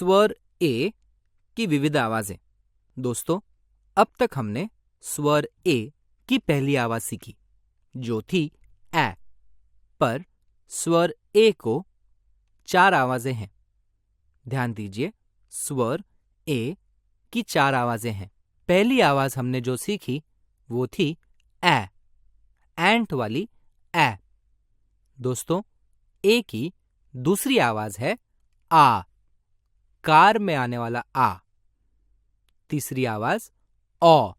स्वर ए की विविध आवाजें। दोस्तों, अब तक हमने स्वर ए की पहली आवाज सीखी, जो थी ए। पर स्वर ए को 4 आवाजें हैं। ध्यान दीजिए, स्वर ए की 4 आवाजें हैं। पहली आवाज हमने जो सीखी वो थी ए, एंट वाली ए। दोस्तों, ए की दूसरी आवाज है आ, कार में आने वाला आ। तीसरी आवाज ओ,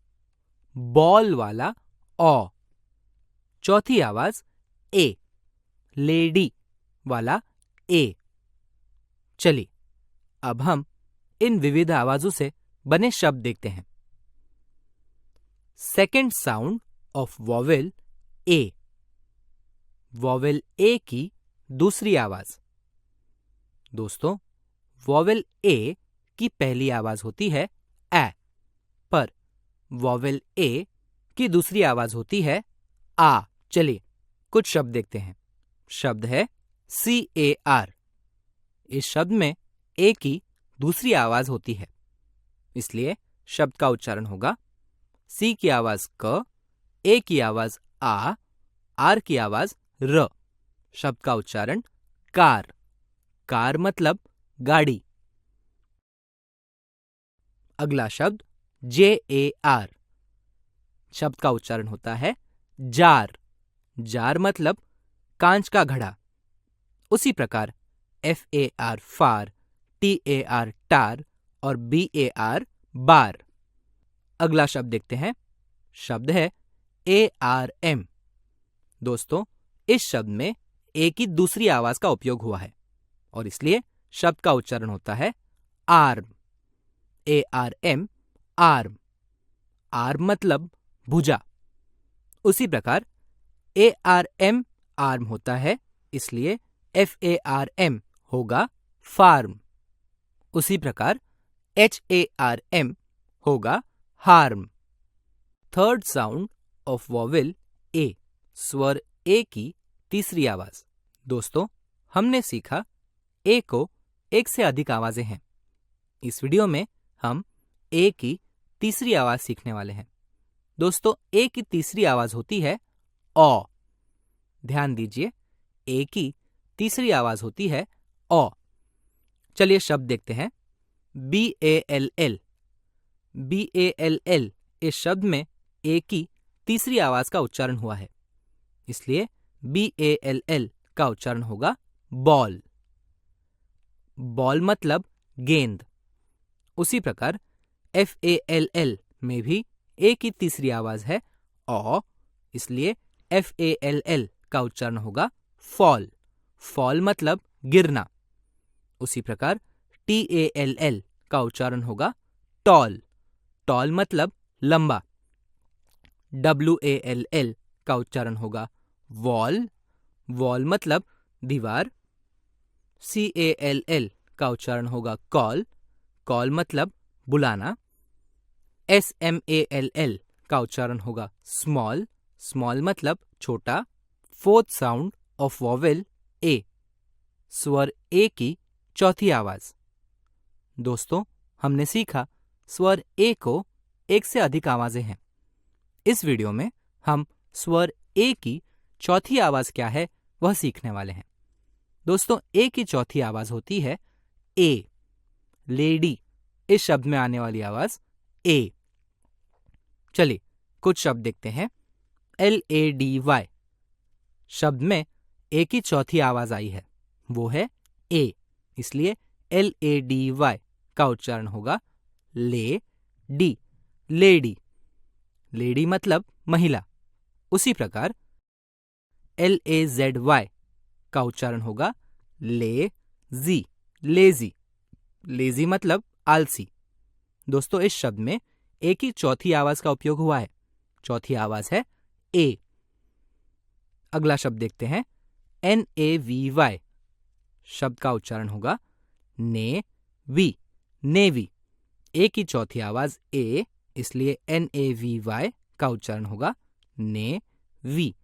बॉल वाला ओ। चौथी आवाज ए, लेडी वाला ए। चलिए, अब हम इन विविध आवाजों से बने शब्द देखते हैं। Second sound of vowel A. Vowel A की दूसरी आवाज। दोस्तों, वॉवेल ए की पहली आवाज होती है ए, पर वॉवेल ए की दूसरी आवाज होती है आ। चलिए, कुछ शब्द देखते हैं। शब्द है CAR। इस शब्द में ए की दूसरी आवाज होती है, इसलिए शब्द का उच्चारण होगा सी की आवाज क, ए की आवाज आ, आर की आवाज र। शब्द का उच्चारण कार। कार मतलब गाड़ी। अगला शब्द JAR। शब्द का उच्चारण होता है जार। जार मतलब कांच का घड़ा। उसी प्रकार FAR फार, TAR टार और BAR बार। अगला शब्द देखते हैं। शब्द है ARM। दोस्तों, इस शब्द में ए की दूसरी आवाज का उपयोग हुआ है और इसलिए शब्द का उच्चारण होता है आर्म। ARM arm. आर्म मतलब भुजा। उसी प्रकार ARM आर्म होता है, इसलिए FARM होगा फार्म। उसी प्रकार HARM होगा harm. Third sound of vowel A. स्वर ए की तीसरी आवाज। दोस्तों, हमने सीखा ए को एक से अधिक आवाजें हैं। इस वीडियो में हम ए की तीसरी आवाज सीखने वाले हैं। दोस्तों, ए की तीसरी आवाज होती है ओ। ध्यान दीजिए, ए की तीसरी आवाज होती है ओ। चलिए शब्द देखते हैं। BALL। BALL इस शब्द में ए की तीसरी आवाज का उच्चारण हुआ है, इसलिए BALL का उच्चारण होगा बॉल। बॉल मतलब गेंद। उसी प्रकार FALL में भी ए की तीसरी आवाज है ओ, इसलिए FALL का उच्चारण होगा फॉल। फॉल मतलब गिरना। उसी प्रकार TALL का उच्चारण होगा टॉल। टॉल मतलब लंबा। WALL का उच्चारण होगा वॉल। वॉल मतलब दीवार। CALL का उच्चारण होगा कॉल। कॉल मतलब बुलाना। SMALL का उच्चारण होगा स्मॉल। स्मॉल मतलब छोटा। Fourth sound of vowel A. स्वर ए की चौथी आवाज। दोस्तों, हमने सीखा स्वर ए को एक से अधिक आवाजें हैं। इस वीडियो में हम स्वर ए की चौथी आवाज क्या है वह सीखने वाले हैं। दोस्तों, ए की चौथी आवाज होती है ए। लेडी इस शब्द में आने वाली आवाज ए। चलिए कुछ शब्द देखते हैं। LADY। शब्द में ए की चौथी आवाज आई है, वो है ए, इसलिए LADY का उच्चारण होगा ले डी। लेडी। लेडी मतलब महिला। उसी प्रकार LAZY का उच्चारण होगा ले जी। लेजी। लेजी मतलब आलसी। दोस्तों, इस शब्द में ए की चौथी आवाज का उपयोग हुआ है। चौथी आवाज है ए। अगला शब्द देखते हैं। NAVY। शब्द का उच्चारण होगा ने वी। नेवी। ए की चौथी आवाज ए, इसलिए NAVY का उच्चारण होगा ने वी।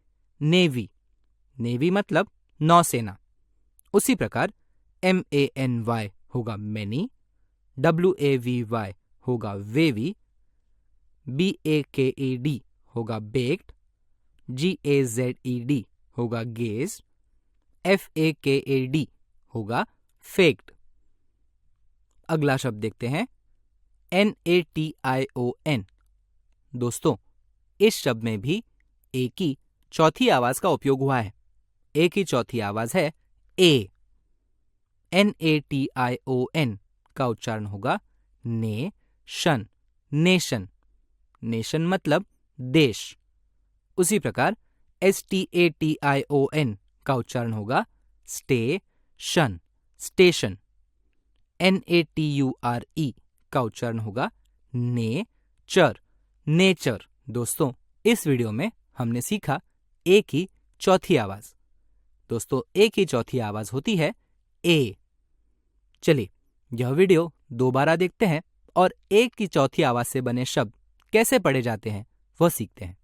नेवी। नेवी मतलब नौसेना। उसी प्रकार MANY होगा मैनी। WAVY होगा वेवी, BAKED होगा बेक्ड, GAZED होगा गेज, FAKAD होगा फेक्ड। अगला शब्द देखते हैं, NATION। दोस्तों, इस शब्द में भी ए की चौथी आवाज का उपयोग हुआ है। ए की चौथी आवाज है ए। NATION का उच्चारण होगा नेशन, नेशन। नेशन मतलब देश। उसी प्रकार STATION का उच्चारण होगा स्टेशन, स्टेशन। NATURE का उच्चारण होगा नेचर, नेचर। दोस्तों, इस वीडियो में हमने सीखा ए की चौथी आवाज। दोस्तों, ए की चौथी आवाज होती है ए। चलिए, यह वीडियो दोबारा देखते हैं और ए की चौथी आवाज से बने शब्द कैसे पढ़े जाते हैं वह सीखते हैं।